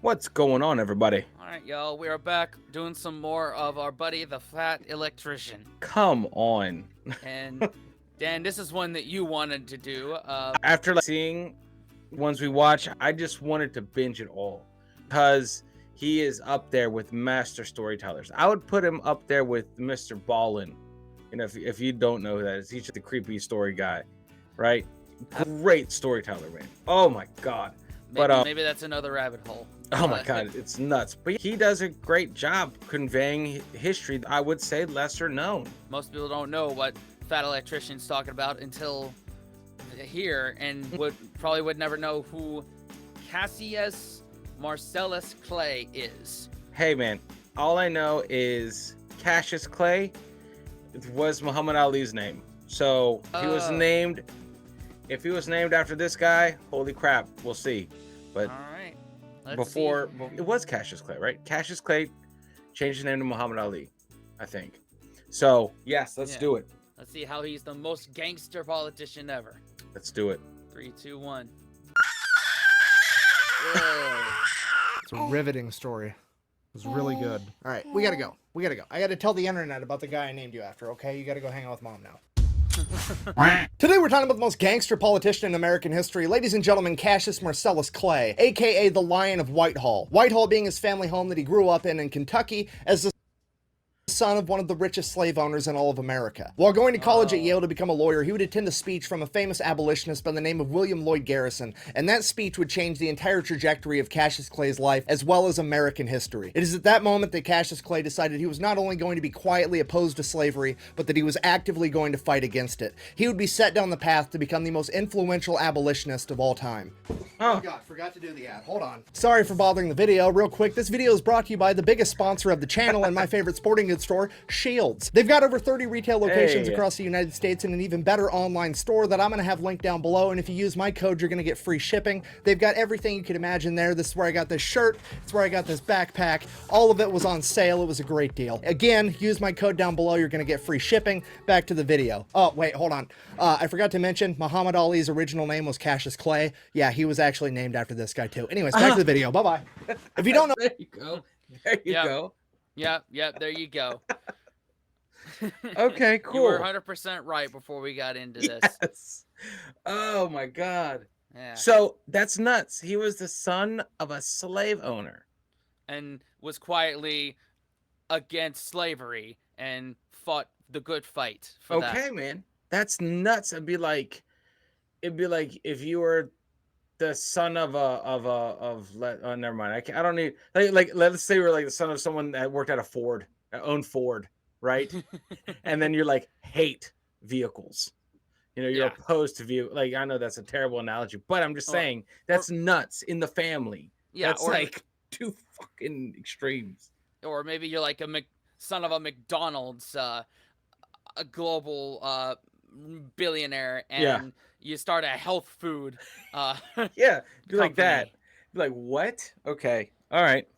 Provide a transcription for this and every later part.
What's going on, everybody? Alright, y'all, we are back doing some more of our buddy, the Fat Electrician. Come on. And, Dan, this is one that you wanted to do. After seeing ones we watch, I just wanted to binge it all because he is up there with master storytellers. I would put him up there with Mr. Ballin. You know, if you don't know who that is, he's just the creepy story guy, right? Great storyteller, man. Oh my god. Maybe that's another rabbit hole. Oh my god, it's nuts. But he does a great job conveying history, I would say lesser known. Most people don't know what Fat Electrician's talking about until here, and probably would never know who Cassius Marcellus Clay is. Hey man, all I know is Cassius Clay was Muhammad Ali's name. So he was named. If he was named after this guy, holy crap, we'll see. But all right, it was Cassius Clay, right? Cassius Clay changed his name to Muhammad Ali, I think. So yes, let's do it. Let's see how he's the most gangster politician ever. Let's do it. 3, 2, 1. It's a riveting story. It was really good. All right, we gotta go. I gotta tell the internet about the guy I named you after, okay? You gotta go hang out with Mom now. Today we're talking about the most gangster politician in American history. Ladies and gentlemen, Cassius Marcellus Clay, aka the Lion of Whitehall. Whitehall being his family home that he grew up in Kentucky as the son of one of the richest slave owners in all of America. While going to college at Yale to become a lawyer, he would attend a speech from a famous abolitionist by the name of William Lloyd Garrison, and that speech would change the entire trajectory of Cassius Clay's life as well as American history. It is at that moment that Cassius Clay decided he was not only going to be quietly opposed to slavery, but that he was actively going to fight against it. He would be set down the path to become the most influential abolitionist of all time. Oh god, forgot to do the ad. Hold on. Sorry for bothering the video. Real quick, this video is brought to you by the biggest sponsor of the channel and my favorite sporting goods store, Shields. They've got over 30 retail locations across the United States and an even better online store that I'm going to have linked down below, and if you use my code, you're going to get free shipping. They've got everything you could imagine there. This is where I got this shirt. It's where I got this backpack. All of it was on sale. It was a great deal. Again, use my code down below. You're going to get free shipping. Back to the video. Oh, wait, hold on. I forgot to mention, Muhammad Ali's original name was Cassius Clay. Yeah, he was actually named after this guy too. Anyways, back to the video. Bye-bye. If you don't know... There you go. There you go. Yep, there you go. Okay, cool. You were 100% right before we got into this. Yes. Oh my god. Yeah. So that's nuts. He was the son of a slave owner. And was quietly against slavery and fought the good fight for that. Okay, man. That's nuts. It'd be like if you were the son of never mind. I don't need like let's say we're like the son of someone that worked at a Ford, owned Ford, right? And then you're like hate vehicles. You know, you're opposed to view. Like, I know that's a terrible analogy, but I'm just saying that's nuts in the family. Yeah, that's like two fucking extremes. Or maybe you're like a son of a McDonald's, a global billionaire, and you start a health food. Yeah, do like that. Be like, what? Okay, all right.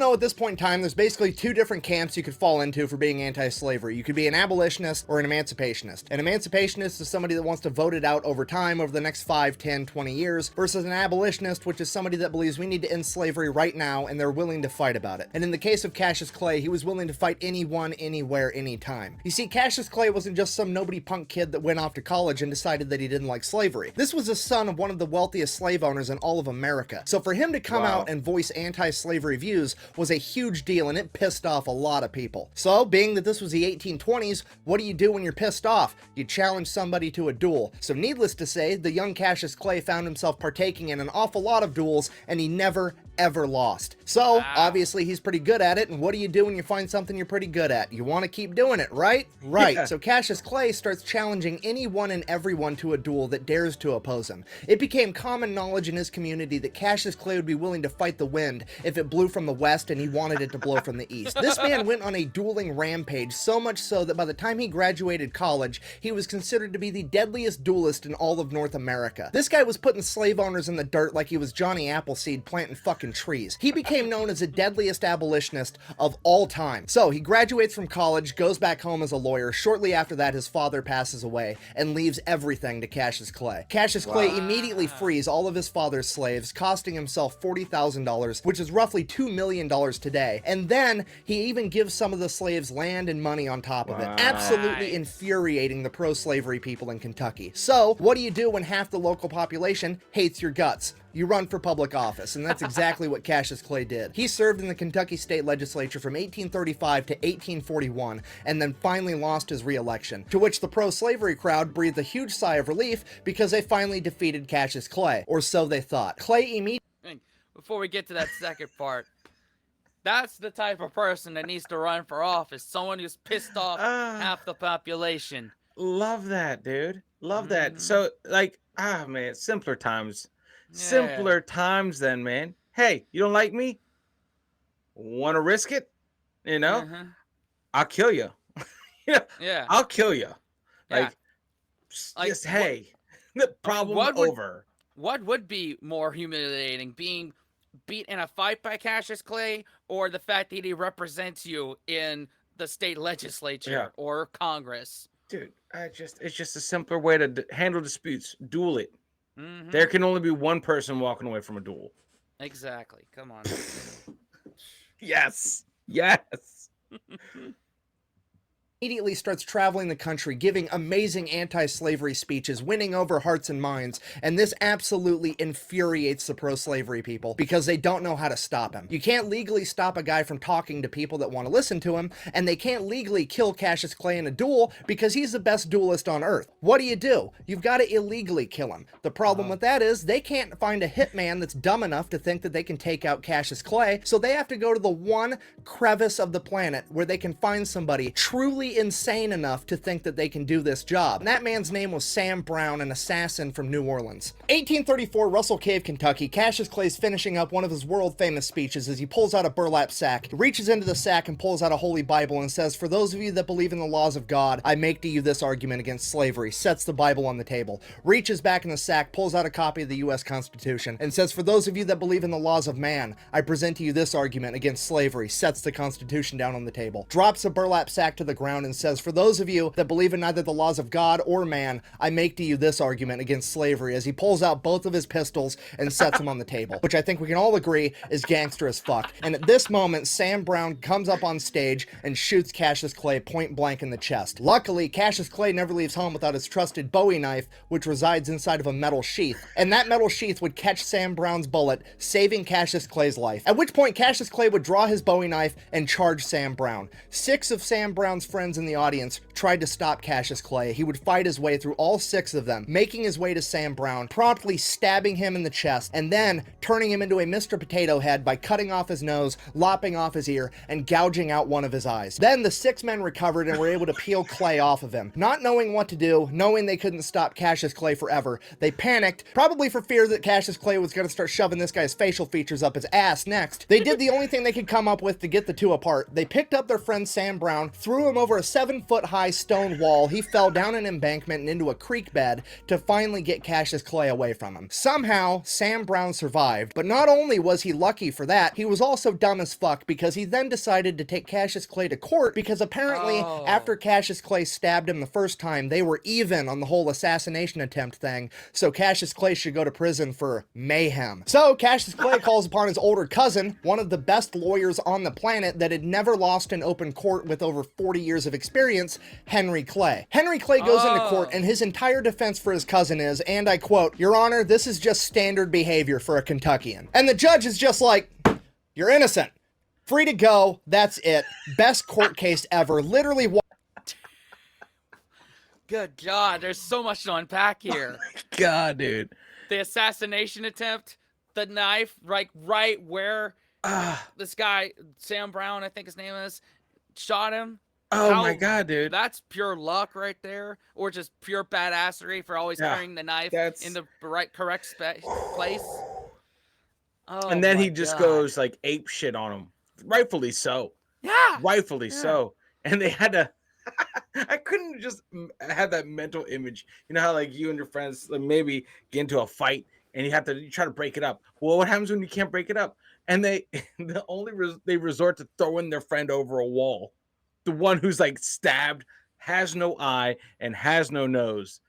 At this point in time, there's basically two different camps you could fall into for being anti-slavery. You could be an abolitionist or an emancipationist. An emancipationist is somebody that wants to vote it out over time, over the next 5, 10, 20 years, versus an abolitionist, which is somebody that believes we need to end slavery right now, and they're willing to fight about it. And in the case of Cassius Clay, he was willing to fight anyone, anywhere, anytime. You see, Cassius Clay wasn't just some nobody punk kid that went off to college and decided that he didn't like slavery. This was the son of one of the wealthiest slave owners in all of America. So for him to come out and voice anti-slavery views was a huge deal, and it pissed off a lot of people. So, being that this was the 1820s, what do you do when you're pissed off? You challenge somebody to a duel. So needless to say, the young Cassius Clay found himself partaking in an awful lot of duels, and he never ever lost. So, obviously, he's pretty good at it, and what do you do when you find something you're pretty good at? You want to keep doing it, right? Right. Yeah. So Cassius Clay starts challenging anyone and everyone to a duel that dares to oppose him. It became common knowledge in his community that Cassius Clay would be willing to fight the wind if it blew from the west and he wanted it to blow from the east. This man went on a dueling rampage, so much so that by the time he graduated college, he was considered to be the deadliest duelist in all of North America. This guy was putting slave owners in the dirt like he was Johnny Appleseed planting fucking fucking trees. He became known as the deadliest abolitionist of all time. So he graduates from college, goes back home as a lawyer. Shortly after that, his father passes away and leaves everything to Cassius Clay. Cassius Clay immediately frees all of his father's slaves, costing himself $40,000, which is roughly $2 million today. And then he even gives some of the slaves land and money on top of it. Absolutely infuriating the pro-slavery people in Kentucky. So what do you do when half the local population hates your guts? You run for public office, and that's exactly what Cassius Clay did. He served in the Kentucky State Legislature from 1835 to 1841, and then finally lost his re-election, to which the pro-slavery crowd breathed a huge sigh of relief because they finally defeated Cassius Clay, or so they thought. Clay immediately... Before we get to that second part, that's the type of person that needs to run for office, someone who's pissed off half the population. Love that, dude. Love that. So, like, man, simpler times. Simpler times then, man. Hey, you don't like me? Want to risk it? You know? I'll kill you. Yeah. I'll kill you. Yeah. Like, just, hey, the problem over. What would be more humiliating, being beat in a fight by Cassius Clay, or the fact that he represents you in the state legislature or Congress? Dude, it's just a simpler way to handle disputes. Duel it. There can only be one person walking away from a duel. Exactly. Come on. Yes. Immediately starts traveling the country, giving amazing anti-slavery speeches, winning over hearts and minds, and this absolutely infuriates the pro-slavery people because they don't know how to stop him. You can't legally stop a guy from talking to people that want to listen to him, and they can't legally kill Cassius Clay in a duel because he's the best duelist on earth. What do? You've got to illegally kill him. The problem with that is they can't find a hitman that's dumb enough to think that they can take out Cassius Clay, so they have to go to the one crevice of the planet where they can find somebody truly insane enough to think that they can do this job. And that man's name was Sam Brown, an assassin from New Orleans. 1834, Russell Cave, Kentucky. Cassius Clay's finishing up one of his world-famous speeches as he pulls out a burlap sack. He reaches into the sack and pulls out a holy Bible and says, "For those of you that believe in the laws of God, I make to you this argument against slavery." Sets the Bible on the table. Reaches back in the sack, pulls out a copy of the U.S. Constitution, and says, "For those of you that believe in the laws of man, I present to you this argument against slavery." Sets the Constitution down on the table. Drops a burlap sack to the ground and says, "For those of you that believe in neither the laws of God or man, I make to you this argument against slavery," as he pulls out both of his pistols and sets them on the table, which I think we can all agree is gangster as fuck. And at this moment, Sam Brown comes up on stage and shoots Cassius Clay point blank in the chest. Luckily, Cassius Clay never leaves home without his trusted Bowie knife, which resides inside of a metal sheath, and that metal sheath would catch Sam Brown's bullet, saving Cassius Clay's life. At which point, Cassius Clay would draw his Bowie knife and charge Sam Brown. 6 of Sam Brown's friends in the audience tried to stop Cassius Clay. He would fight his way through all 6 of them, making his way to Sam Brown, promptly stabbing him in the chest, and then turning him into a Mr. Potato Head by cutting off his nose, lopping off his ear, and gouging out one of his eyes. Then the 6 men recovered and were able to peel Clay off of him. Not knowing what to do, knowing they couldn't stop Cassius Clay forever, they panicked, probably for fear that Cassius Clay was going to start shoving this guy's facial features up his ass next. They did the only thing they could come up with to get the two apart. They picked up their friend Sam Brown, threw him over a 7-foot-high stone wall. He fell down an embankment and into a creek bed to finally get Cassius Clay away from him. Somehow, Sam Brown survived, but not only was he lucky for that, he was also dumb as fuck because he then decided to take Cassius Clay to court because apparently after Cassius Clay stabbed him the first time, they were even on the whole assassination attempt thing, so Cassius Clay should go to prison for mayhem. So Cassius Clay calls upon his older cousin, one of the best lawyers on the planet that had never lost in open court with over 40 years of experience, Henry Clay. Henry Clay goes into court and his entire defense for his cousin is, and I quote, "Your Honor, this is just standard behavior for a Kentuckian." And the judge is just like, "You're innocent. Free to go. That's it. Best court case ever." Literally. Good God, there's so much to unpack here. God, dude. The assassination attempt, the knife, right where this guy, Sam Brown, I think his name is, shot him. Oh my God, dude. That's pure luck right there. Or just pure badassery for always carrying the knife in the correct place. Oh, and then he just goes like ape shit on him. Rightfully so. Yeah. Rightfully so. And they had to I couldn't just have that mental image. You know how like you and your friends like, maybe get into a fight and you try to break it up. Well, what happens when you can't break it up? And they they resort to throwing their friend over a wall. The one who's like stabbed, has no eye and has no nose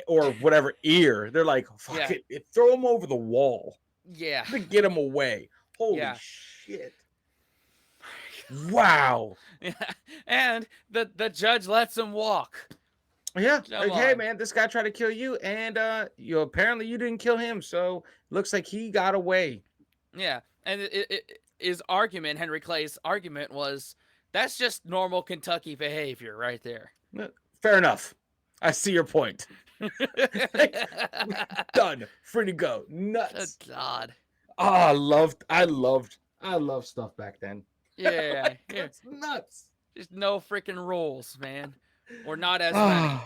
or whatever ear. They're like, fuck it, throw him over the wall. Yeah. To get him away. Holy shit. Wow. Yeah. And the judge lets him walk. Yeah. Like, hey man, this guy tried to kill you, and apparently you didn't kill him, so looks like he got away. Yeah. And his argument, Henry Clay's argument was, that's just normal Kentucky behavior right there. Fair enough. I see your point. Done. Free to go. Nuts. Good God. Oh, I loved stuff back then. Yeah. It's nuts. Just no freaking rules, man. Or not as many.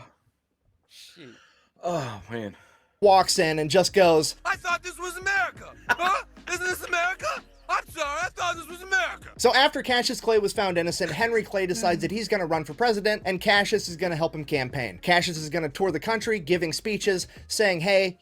Shoot. Oh, man. Walks in and just goes, I thought this was America. Huh? Isn't this America? I'm sorry, I thought this was America. So after Cassius Clay was found innocent, Henry Clay decides that he's going to run for president, and Cassius is going to help him campaign. Cassius is going to tour the country, giving speeches, saying, hey,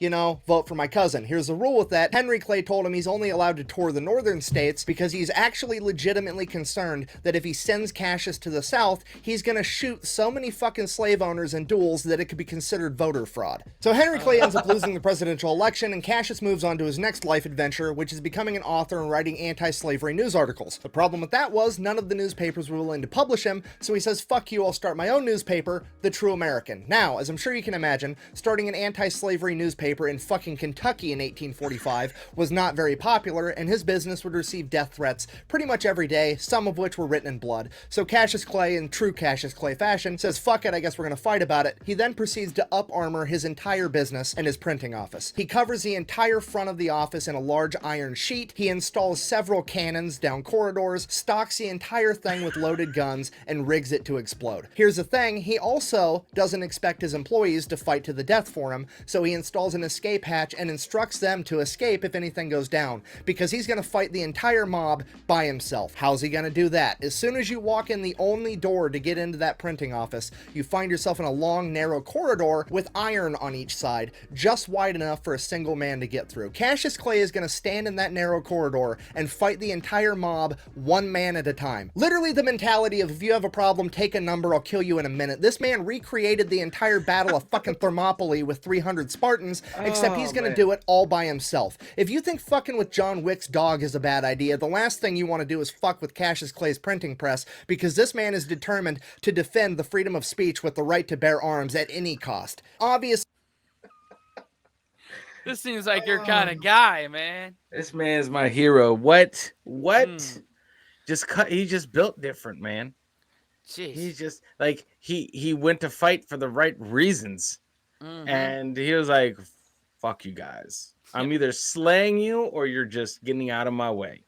vote for my cousin. Here's the rule with that. Henry Clay told him he's only allowed to tour the northern states because he's actually legitimately concerned that if he sends Cassius to the south, he's going to shoot so many fucking slave owners in duels that it could be considered voter fraud. So Henry Clay ends up losing the presidential election, and Cassius moves on to his next life adventure, which is becoming an author and writing anti-slavery news articles. The problem with that was none of the newspapers were willing to publish him, so he says, fuck you, I'll start my own newspaper, The True American. Now, as I'm sure you can imagine, starting an anti-slavery newspaper in fucking Kentucky in 1845 was not very popular, and his business would receive death threats pretty much every day, some of which were written in blood. So Cassius Clay, in true Cassius Clay fashion, says, fuck it, I guess we're gonna fight about it. He then proceeds to up-armor his entire business and his printing office. He covers the entire front of the office in a large iron sheet. He installs several cannons down corridors, stocks the entire thing with loaded guns, and rigs it to explode. Here's the thing, he also doesn't expect his employees to fight to the death for him, so he installs an escape hatch and instructs them to escape if anything goes down, because he's going to fight the entire mob by himself. How's he going to do that? As soon as you walk in the only door to get into that printing office, you find yourself in a long, narrow corridor with iron on each side, just wide enough for a single man to get through. Cassius Clay is going to stand in that narrow corridor and fight the entire mob one man at a time. Literally the mentality of, if you have a problem, take a number, I'll kill you in a minute. This man recreated the entire battle of fucking Thermopylae with 300 Spartans, except he's gonna do it all by himself. If you think fucking with John Wick's dog is a bad idea, the last thing you want to do is fuck with Cassius Clay's printing press, because this man is determined to defend the freedom of speech with the right to bear arms at any cost. Obviously, this seems like your kind of guy, man. This man's my hero. What? He just built different, man. Jeez. He's just like he went to fight for the right reasons. And he was like, fuck you guys. I'm either slaying you or you're just getting out of my way.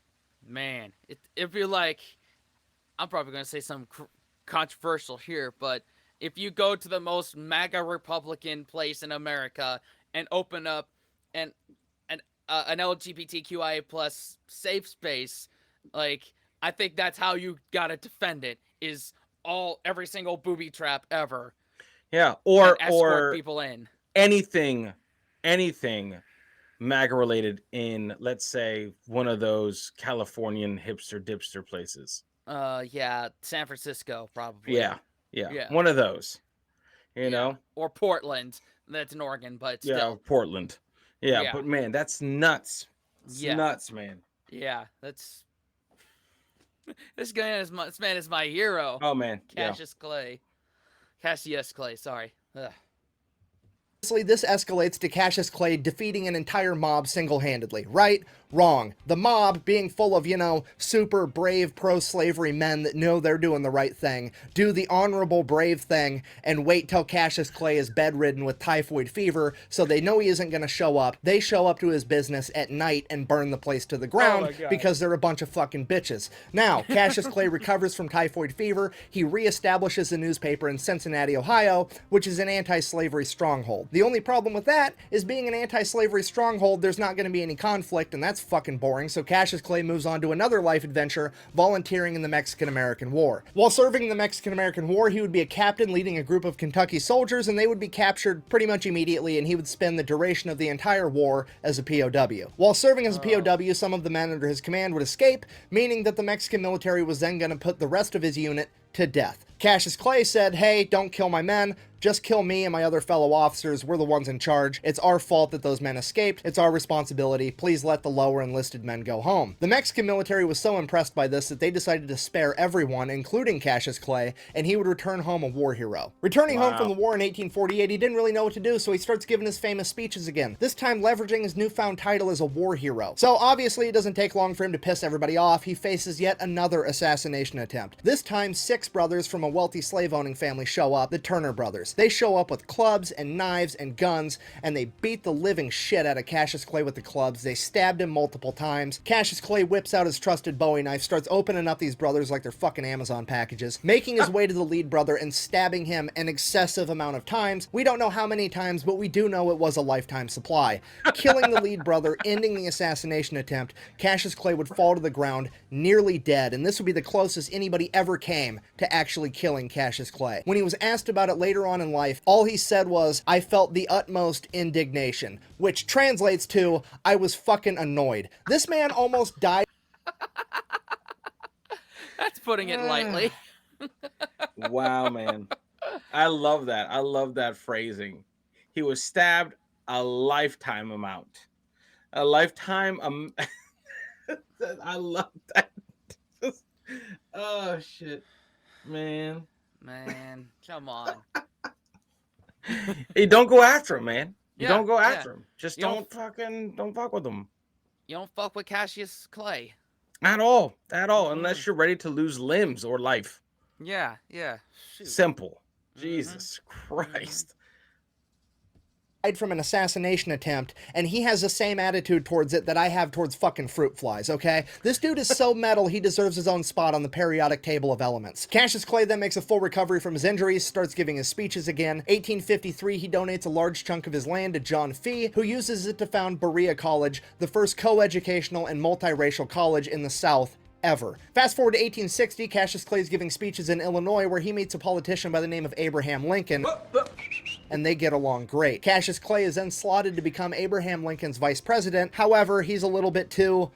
Man, if you're like, I'm probably going to say something controversial here, but if you go to the most MAGA Republican place in America and open up an LGBTQIA plus safe space, like, I think that's how you gotta defend it, is every single booby trap ever. Yeah, or escort people in. Anything MAGA related in, let's say, one of those Californian hipster dipster places. Yeah, San Francisco probably. Yeah. One of those. You know? Or Portland. That's in Oregon, but still. Yeah, Portland. Yeah, but man, that's nuts. It's nuts, man. Yeah, that's this man is my hero. Oh man, Cassius Clay. Cassius Clay, sorry. Ugh. This escalates to Cassius Clay defeating an entire mob single-handedly. Right? Wrong. The mob, being full of, super brave pro-slavery men that know they're doing the right thing, do the honorable brave thing and wait till Cassius Clay is bedridden with typhoid fever, so they know he isn't going to show up. They show up to his business at night and burn the place to the ground because they're a bunch of fucking bitches. Now, Cassius Clay recovers from typhoid fever. He reestablishes a newspaper in Cincinnati, Ohio, which is an anti-slavery stronghold. The only problem with that is being an anti-slavery stronghold, there's not going to be any conflict, and that's fucking boring, so Cassius Clay moves on to another life adventure, volunteering in the Mexican-American War. While serving in the Mexican-American War, he would be a captain leading a group of Kentucky soldiers, and they would be captured pretty much immediately, and he would spend the duration of the entire war as a POW. While serving as a POW, some of the men under his command would escape, meaning that the Mexican military was then going to put the rest of his unit to death. Cassius Clay said, hey, don't kill my men, just kill me and my other fellow officers, we're the ones in charge. It's our fault that those men escaped, it's our responsibility, please let the lower enlisted men go home. The Mexican military was so impressed by this that they decided to spare everyone, including Cassius Clay, and he would return home a war hero. Returning home from the war in 1848, he didn't really know what to do, so he starts giving his famous speeches again, this time leveraging his newfound title as a war hero. So obviously it doesn't take long for him to piss everybody off, he faces yet another assassination attempt. This time 6 brothers from a wealthy slave-owning family show up, the Turner brothers. They show up with clubs and knives and guns, and they beat the living shit out of Cassius Clay with the clubs. They stabbed him multiple times. Cassius Clay whips out his trusted Bowie knife, starts opening up these brothers like they're fucking Amazon packages, making his way to the lead brother and stabbing him an excessive amount of times. We don't know how many times, but we do know it was a lifetime supply. Killing the lead brother, ending the assassination attempt, Cassius Clay would fall to the ground, nearly dead, and this would be the closest anybody ever came to actually killing Cassius Clay. When he was asked about it later on in life, all he said was, I felt the utmost indignation, which translates to, I was fucking annoyed. This man almost died. That's putting it lightly. Wow, man. I love that. I love that phrasing. He was stabbed a lifetime amount. A lifetime. I love that. Oh, shit. Man, come on. Hey, don't go after him, man. You Yeah, don't go yeah. after him. Just You don't fuck with him You don't fuck with Cassius Clay. at all, unless you're ready to lose limbs or life. Yeah. Shoot. Simple. Jesus Christ. From an assassination attempt, and he has the same attitude towards it that I have towards fucking fruit flies, okay? This dude is so metal, he deserves his own spot on the periodic table of elements. Cassius Clay then makes a full recovery from his injuries, starts giving his speeches again. 1853, he donates a large chunk of his land to John Fee, who uses it to found Berea College, the first co-educational and multiracial college in the South ever. Fast forward to 1860, Cassius Clay is giving speeches in Illinois where he meets a politician by the name of Abraham Lincoln, and they get along great. Cassius Clay is then slotted to become Abraham Lincoln's vice president. However, he's a little bit too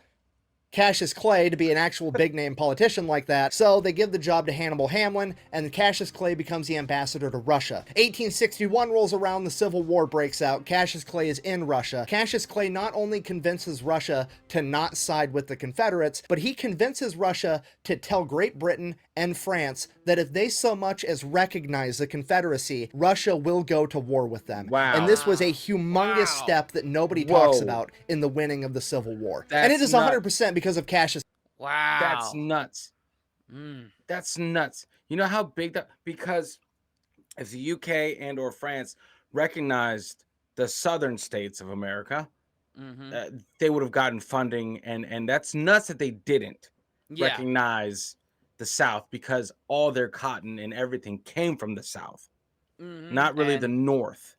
Cassius Clay to be an actual big name politician like that, so they give the job to Hannibal Hamlin, and Cassius Clay becomes the ambassador to Russia. 1861 rolls around, the Civil War breaks out, Cassius Clay is in Russia. Cassius Clay not only convinces Russia to not side with the Confederates, but he convinces Russia to tell Great Britain and France that if they so much as recognize the Confederacy, Russia will go to war with them. Wow. And this was a humongous step that nobody talks about in the winning of the Civil War. And it is 100% because of Cassius. Wow. That's nuts. That's nuts. You know how big that, because if the UK and or France recognized the southern states of America, they would have gotten funding, and that's nuts that they didn't recognize the South, because all their cotton and everything came from the South, not really the North.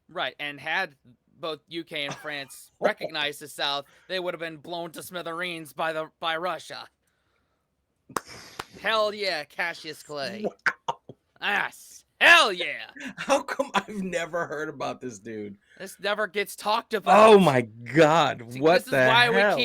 Right, and had both UK and France recognized the South, they would have been blown to smithereens by Russia. Hell yeah, Cassius Clay. Wow. Yes. Hell yeah. How come I've never heard about this dude? This never gets talked about. Oh my God. See, what this the is why hell?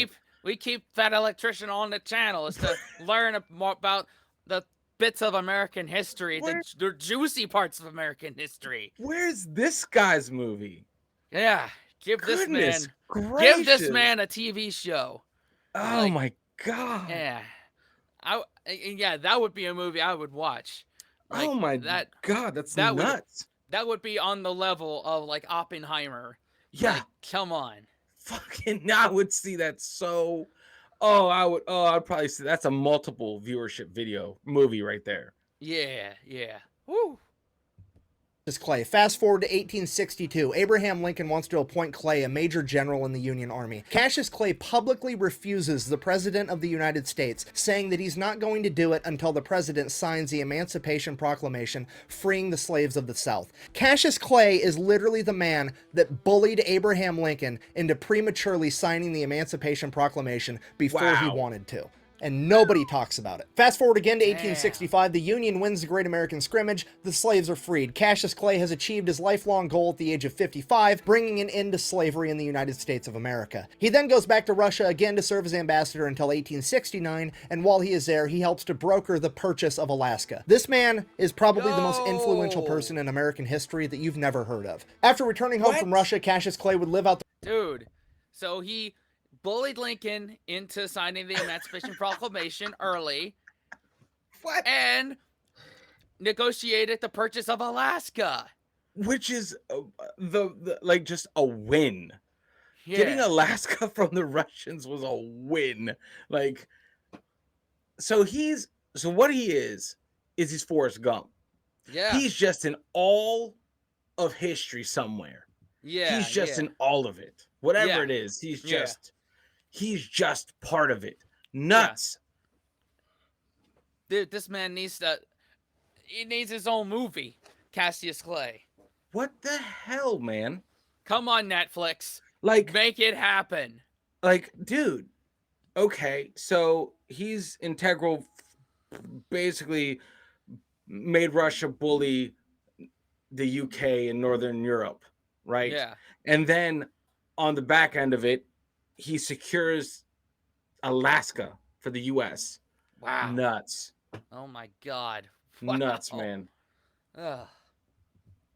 we keep that Electrician on the channel, is to learn more about the bits of American history, the juicy parts of American history. Where's this guy's movie? Yeah, give this man a TV show. Oh my God. Yeah. Yeah, that would be a movie I would watch. Like, oh my God, that's nuts. That would be on the level of like Oppenheimer. Yeah. Like, come on. Fucking, I would see that so. I'd probably see that's a multiple viewership movie right there. Yeah. Woo. Clay. Fast forward to 1862. Abraham Lincoln wants to appoint Clay a major general in the Union Army. Cassius Clay publicly refuses the President of the United States, saying that he's not going to do it until the President signs the Emancipation Proclamation freeing the slaves of the South. Cassius Clay is literally the man that bullied Abraham Lincoln into prematurely signing the Emancipation Proclamation before he Wow. wanted to. And nobody talks about it. Fast forward again to 1865, the Union wins the Great American Scrimmage, the slaves are freed. Cassius Clay has achieved his lifelong goal at the age of 55, bringing an end to slavery in the United States of America. He then goes back to Russia again to serve as ambassador until 1869, and while he is there, he helps to broker the purchase of Alaska. This man is probably the most influential person in American history that you've never heard of. After returning home from Russia, Cassius Clay would live out the... Dude, so he bullied Lincoln into signing the Emancipation Proclamation early. What? And negotiated the purchase of Alaska. Which is the like just a win. Yeah. Getting Alaska from the Russians was a win. Like, so what he is he's Forrest Gump. Yeah. He's just in all of history somewhere. Yeah. He's just in all of it. Whatever Yeah. it is, he's just part of it. Nuts. Dude, this man needs his own movie, Cassius Clay. What the hell, man? Come on, Netflix. Like, Make it happen. like, dude. Okay, so he's integral, basically made Russia bully the UK and Northern Europe, right? Yeah. And then on the back end of it, he secures Alaska for the US. Wow. Nuts. Oh my God. Wow. Nuts, man. Ugh.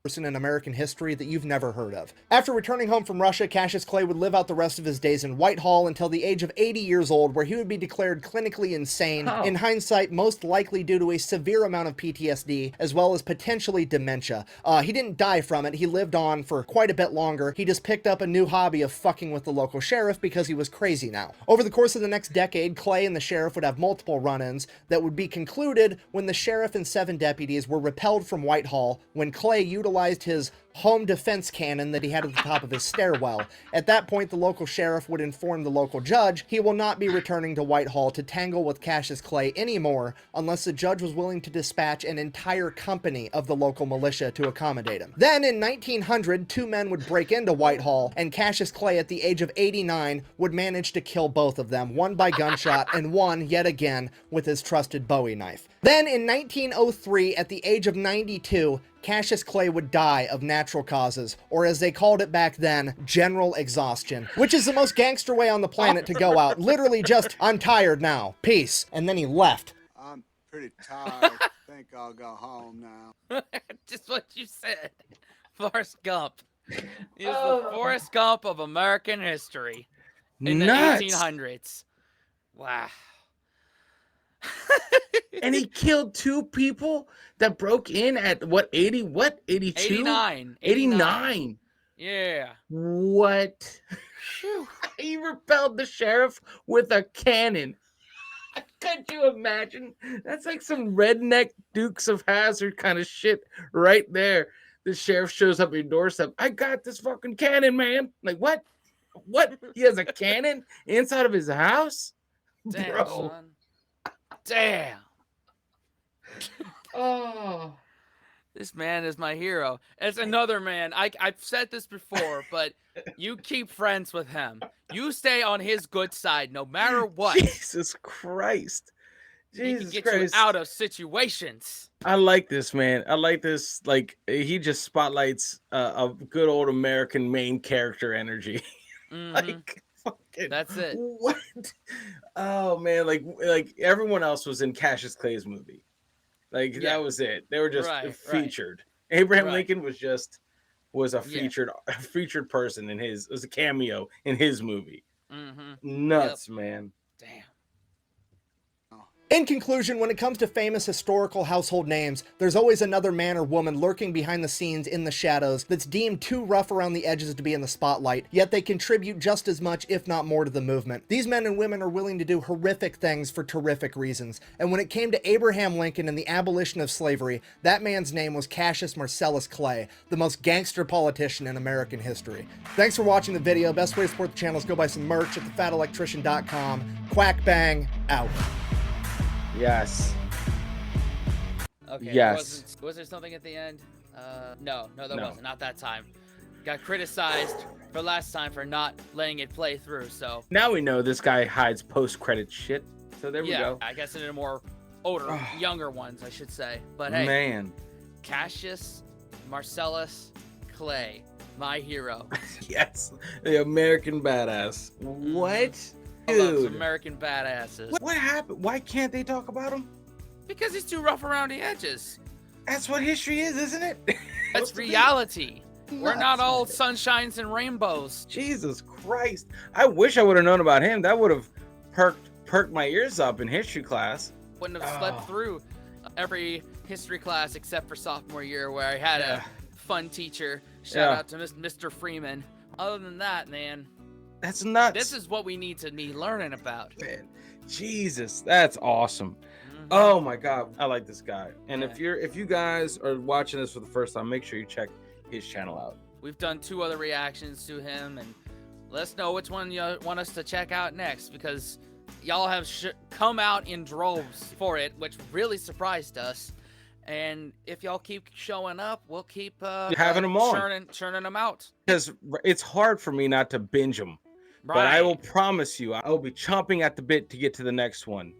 person in American history that you've never heard of. After returning home from Russia, Cassius Clay would live out the rest of his days in Whitehall until the age of 80 years old, where he would be declared clinically insane, in hindsight most likely due to a severe amount of PTSD, as well as potentially dementia. He didn't die from it, he lived on for quite a bit longer. He just picked up a new hobby of fucking with the local sheriff because he was crazy now. Over the course of the next decade, Clay and the sheriff would have multiple run-ins that would be concluded when the sheriff and 7 deputies were repelled from Whitehall when Clay utilized his home defense cannon that he had at the top of his stairwell. At that point, the local sheriff would inform the local judge he will not be returning to Whitehall to tangle with Cassius Clay anymore unless the judge was willing to dispatch an entire company of the local militia to accommodate him. Then in 1900, 2 men would break into Whitehall, and Cassius Clay at the age of 89 would manage to kill both of them, one by gunshot and one, yet again, with his trusted Bowie knife. Then in 1903, at the age of 92, Cassius Clay would die of natural causes, or as they called it back then, general exhaustion, which is the most gangster way on the planet to go out. Literally just, I'm tired now, peace. And then he left. I'm pretty tired. Think I'll go home now. Just what you said. Forrest Gump. He was the Forrest Gump of American history in the Nuts. 1800s. Wow. And he killed 2 people that broke in at what, 80? What, 82? 89. 89. Yeah. What? He repelled the sheriff with a cannon. Could you imagine? That's like some redneck Dukes of Hazzard kind of shit right there. The sheriff shows up at your doorstep. I got this fucking cannon, man. Like, what? What? He has a cannon inside of his house? Damn, Bro. son. Damn. Oh. This man is my hero. It's another man. I've said this before, but you keep friends with him. You stay on his good side no matter what. Jesus Christ. He Jesus can get Christ. you out of situations. I like this, man. I like this. Like, he just spotlights a good old American main character energy. Mhm. Like, fucking, That's it. What? Oh man, like everyone else was in Cassius Clay's movie. Like, Yeah. that was it. They were just Right, right. featured. Abraham Right. Lincoln was a Yeah. featured person in his. It was a cameo in his movie. Mm-hmm. Nuts, man. Damn. In conclusion, when it comes to famous historical household names, there's always another man or woman lurking behind the scenes in the shadows that's deemed too rough around the edges to be in the spotlight, yet they contribute just as much, if not more, to the movement. These men and women are willing to do horrific things for terrific reasons, and when it came to Abraham Lincoln and the abolition of slavery, that man's name was Cassius Marcellus Clay, the most gangster politician in American history. Thanks for watching the video. Best way to support the channel is go buy some merch at thefatelectrician.com. Quack bang, out. Yes. Okay. Yes. Was there something at the end? No, there No. wasn't. Not that time. Got criticized for last time for not letting it play through. So Now we know this guy hides post-credit shit. So there we yeah, go. I guess in a more older, younger ones, I should say. But hey, Man. Cassius Marcellus Clay, my hero. Yes. The American badass. What? I love some Dude. American badasses. What happened? Why can't they talk about him? Because he's too rough around the edges. That's what history is, isn't it? That's reality. We're not Nuts. all sunshines and rainbows. Jesus Christ. I wish I would have known about him. That would have perked my ears up in history class. Wouldn't have slept through every history class except for sophomore year where I had a fun teacher. Shout out to Mr. Freeman. Other than that, man, That's nuts. this is what we need to be learning about. Man. Jesus, that's awesome. Mhm. Oh my God, I like this guy. And Yeah. if you guys are watching this for the first time, make sure you check his channel out. We've done 2 other reactions to him, and let us know which one you want us to check out next, because y'all have come out in droves for it, which really surprised us. And if y'all keep showing up, we'll keep Having 'em on. churning them out. Because it's hard for me not to binge them. Right. But I will promise you, I will be chomping at the bit to get to the next one.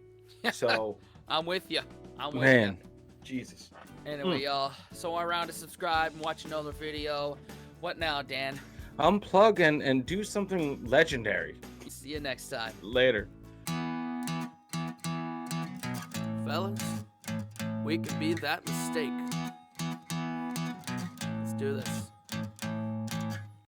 So, I'm with you. I'm with man, Jesus. you. Anyway, y'all, so around to subscribe and watch another video. What now, Dan? Unplug and do something legendary. See you next time. Later. Fellas, we could be that mistake. Let's do this.